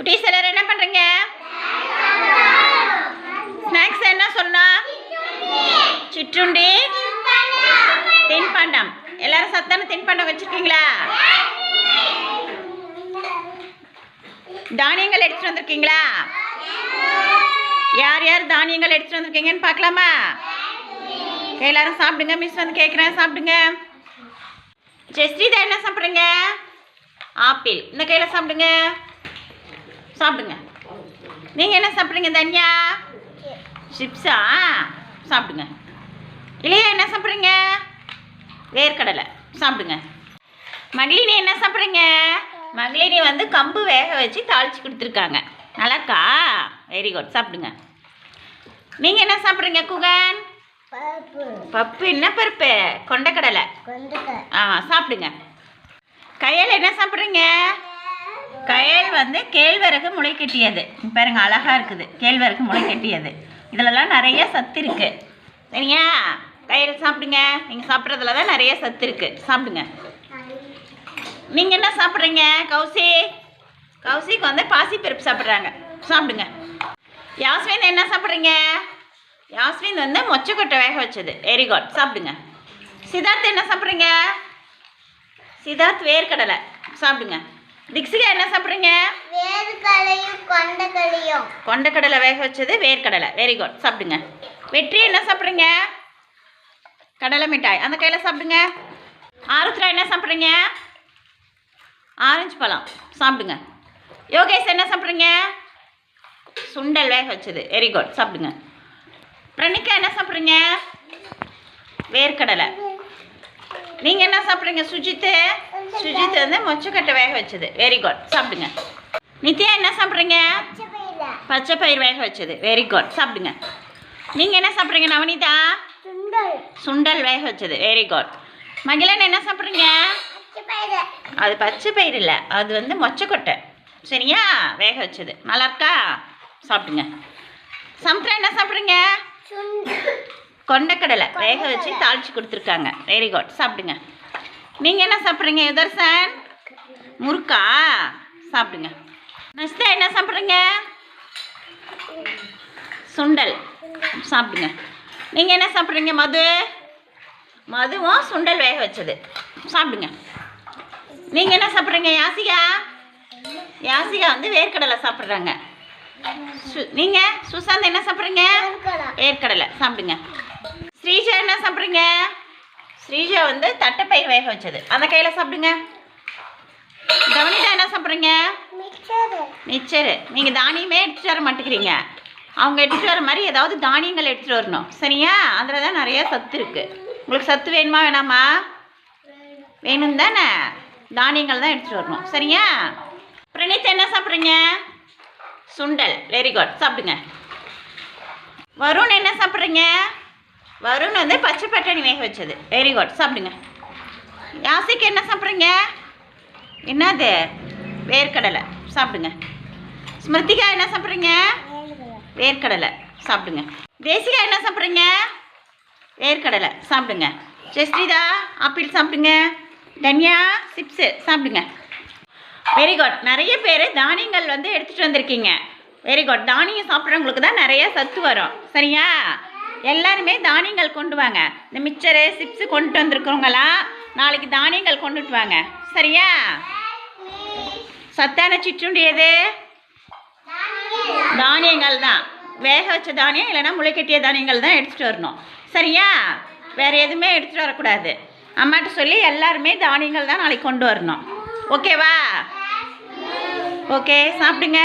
குட்டீஸ் எல்லாரும் என்ன பண்ணுறீங்க? ஸ்நாக்ஸ் என்ன சொன்னா? சிற்றுண்டி, தின்பண்டம். எல்லாரும் சத்தான தின்பண்டம் வச்சுருக்கீங்களா? தானியங்கள் எடுத்துகிட்டு வந்திருக்கீங்களா? யார் யார் தானியங்கள் எடுத்துகிட்டு வந்திருக்கீங்கன்னு பார்க்கலாமா? எல்லாரும் சாப்பிடுங்க. மிஸ் வந்து கேட்குறேன், சாப்பிடுங்க. ஜெஸ்ரீதா என்ன சாப்பிட்றீங்க? ஆப்பிள். இந்த கையில் சாப்பிடுங்க, சாப்பிடுங்க. நீங்கள் என்ன சாப்பிட்றீங்க தன்யா? சிப்ஸா? சாப்பிடுங்க. இல்லையா என்ன சாப்பிட்றீங்க? வேர்க்கடலை. சாப்பிடுங்க. மகளினி என்ன சாப்பிட்றீங்க? மகளினி வந்து கம்பு வேக வச்சு தாளித்து கொடுத்துருக்காங்க. நல்லாக்கா? Very good. சாப்பிடுங்க. நீங்கள் என்ன சாப்பிட்றீங்க குகன்? பப்பு. என்ன பருப்பு? கொண்டக்கடலை. சாப்பிடுங்க. கயல் என்ன சாப்பிட்றீங்க? கயல் வந்து கேழ்வரகு முளை கட்டியது. பாருங்க, அழகாக இருக்குது. கேழ்வரகு முளை கட்டியது. இதிலலாம் நிறைய சத்து இருக்குது. சரியா? கயல் சாப்பிடுங்க. நீங்கள் சாப்பிட்றதுல தான் நிறைய சத்து இருக்குது. சாப்பிடுங்க. நீங்கள் என்ன சாப்பிட்றீங்க? கௌசிக்கு வந்து பாசிப்பருப்பு சாப்பிட்றாங்க. சாப்பிடுங்க. யாஸ்வின் என்ன சாப்பிட்றீங்க? யாஸ்வின் வந்து மொச்சக்கொட்டை வேக வச்சது. Very good. சாப்பிடுங்க. சித்தார்த் என்ன சாப்பிட்றீங்க? சித்தார்த் வேர்க்கடலை. சாப்பிடுங்க. திக்ஷிகா என்ன சாப்பிட்றீங்க? கொண்டக்கடலை வேக வச்சது, வேர்க்கடலை. Very good. சாப்பிடுங்க. வெற்றி என்ன சாப்பிட்றீங்க? கடலை மிட்டாய். அந்த கையில் சாப்பிடுங்க. ஆருத்ரா என்ன சாப்பிட்றீங்க? ஆரஞ்சு பழம். சாப்பிடுங்க. யோகேஷ் என்ன சாப்பிட்றீங்க? சுண்டல் வேக வச்சது. Very good. சாப்பிடுங்க. பிரணிகா என்ன சாப்பிட்றீங்க? வேர்க்கடலை. நீங்கள் என்ன சாப்பிட்றீங்க? சுஜித் வந்து மொச்சக்கட்டை வேக வச்சது. Very good. சாப்பிடுங்க. நித்யா என்ன சாப்பிட்றீங்க? பச்சை பயிர் வேக வச்சது. Very good. சாப்பிடுங்க. நீங்கள் என்ன சாப்பிட்றீங்க நவனிதா? சுண்டல் வேக வச்சது. Very good. மகிழன் என்ன சாப்பிட்றீங்க? அது பச்சை பயிர் இல்லை, அது வந்து மொச்சக்கொட்டை. சரியா? வேக வச்சது. நல்லா இருக்கா? சாப்பிடுங்க. சமுத்திரா என்ன சாப்பிட்றீங்க? கொண்டக்கடலை வேக வச்சு தாளித்து கொடுத்துருக்காங்க. Very good. சாப்பிடுங்க. நீங்கள் என்ன சாப்பிட்றீங்க யுதர்சன்? முறுக்கா? சாப்பிடுங்க. நஸ்தா என்ன சாப்பிட்றீங்க? சுண்டல். சாப்பிடுங்க. நீங்கள் என்ன சாப்பிட்றீங்க? மதுவும் சுண்டல் வேக வச்சது. சாப்பிடுங்க. நீங்கள் என்ன சாப்பிட்றீங்க? யாசிகா வந்து வேர்க்கடலை சாப்பிட்றாங்க. நீங்கள் சுசாந்த் என்ன சாப்பிட்றீங்க? வேர்க்கடலை. சாப்பிடுங்க. ஸ்ரீஜா என்ன சாப்பிட்றீங்க? ஸ்ரீஜா வந்து தட்டைப்பயிர் வேக வச்சது. அந்த கையில் சாப்பிடுங்க. கவனிதா என்ன சாப்பிட்றீங்க? மிச்சரு. நீங்கள் தானியமே எடுத்துகிட்டு வர மாட்டேங்கிறீங்க. அவங்க எடுத்துகிட்டு வர மாதிரி ஏதாவது தானியங்கள் எடுத்துகிட்டு வரணும். சரியா? அதில் தான் நிறைய சத்து இருக்குது. உங்களுக்கு சத்து வேணுமா வேணாமா? வேணும் தானே? தானியங்கள் தான் எடுத்துகிட்டு வரணும். சரியா? பிரணீத் என்ன சாப்பிட்றீங்க? சுண்டல். Very good. சாப்பிடுங்க. வருண் என்ன சாப்பிட்றீங்க? வருண் வந்து பச்சை பட்டாணி வேக வச்சது. Very good. சாப்பிடுங்க. யாசிக்கு என்ன சாப்பிட்றீங்க? என்னது? வேர்க்கடலை. சாப்பிடுங்க. ஸ்மிருதிகா என்ன சாப்பிட்றீங்க? வேர்க்கடலை. சாப்பிடுங்க. தேசிகா என்ன சாப்பிட்றீங்க? வேர்க்கடலை. சாப்பிடுங்க. ஜெஸ்ரீதா ஆப்பிள் சாப்பிடுங்க. தன்யா சிப்ஸு. சாப்பிடுங்க. Very good. நிறைய பேர் தானியங்கள் வந்து எடுத்துகிட்டு வந்திருக்கீங்க. Very good. தானியம் சாப்பிட்றவங்களுக்கு தான் நிறைய சத்து வரும். சரியா? எல்லாருமே தானியங்கள் கொண்டு வாங்க. இந்த மிச்சரு சிப்ஸு கொண்டுட்டு வந்திருக்கிறவங்களாம் நாளைக்கு தானியங்கள் கொண்டுட்டு வாங்க. சரியா? சத்தான சிற்றுண்டி எது? தானியங்கள் தான். வேக வச்ச தானியம் இல்லைன்னா முளைக்கட்டிய தானியங்கள் தான் எடுத்துகிட்டு வரணும். சரியா? வேறு எதுவுமே எடுத்துகிட்டு வரக்கூடாது. அம்மாட்ட சொல்லி எல்லாருமே தானியங்கள் தான் நாளைக்கு கொண்டு வரணும். ஓகேவா? ஓகே. சாப்பிடுங்க.